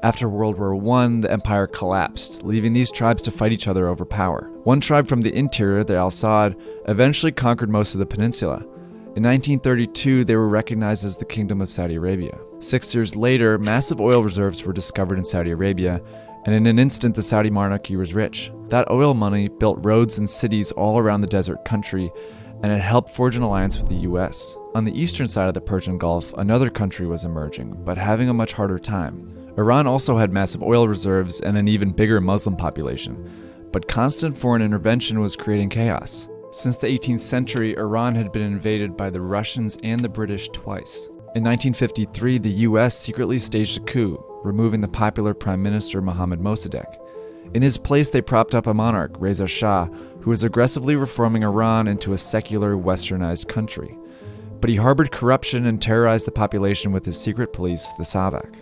After World War I, the empire collapsed, leaving these tribes to fight each other over power. One tribe from the interior, the Al Saud, eventually conquered most of the peninsula. In 1932, they were recognized as the Kingdom of Saudi Arabia. 6 years later, massive oil reserves were discovered in Saudi Arabia, and in an instant the Saudi monarchy was rich. That oil money built roads and cities all around the desert country, and it helped forge an alliance with the US. On the eastern side of the Persian Gulf, another country was emerging, but having a much harder time. Iran also had massive oil reserves and an even bigger Muslim population, but constant foreign intervention was creating chaos. Since the 18th century, Iran had been invaded by the Russians and the British twice. In 1953, the US secretly staged a coup, removing the popular Prime Minister Mohammad Mossadegh. In his place, they propped up a monarch, Reza Shah, who was aggressively reforming Iran into a secular, westernized country. But he harbored corruption and terrorized the population with his secret police, the Savak.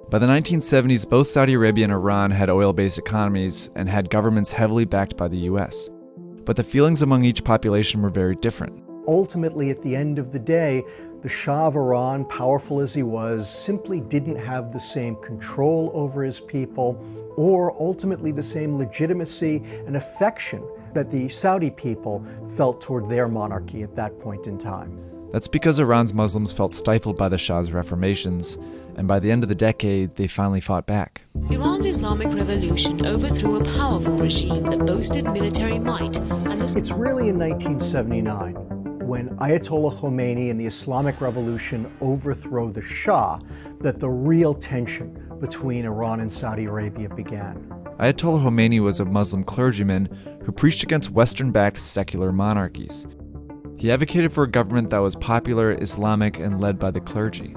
By the 1970s, both Saudi Arabia and Iran had oil-based economies and had governments heavily backed by the US. But the feelings among each population were very different. Ultimately, at the end of the day, the Shah of Iran, powerful as he was, simply didn't have the same control over his people or ultimately the same legitimacy and affection that the Saudi people felt toward their monarchy at that point in time. That's because Iran's Muslims felt stifled by the Shah's reformations, and by the end of the decade, they finally fought back. Iran's Islamic Revolution overthrew a powerful regime that boasted military might. It's really in 1979, when Ayatollah Khomeini and the Islamic Revolution overthrow the Shah, that the real tension between Iran and Saudi Arabia began. Ayatollah Khomeini was a Muslim clergyman who preached against Western-backed secular monarchies. He advocated for a government that was popular, Islamic, and led by the clergy.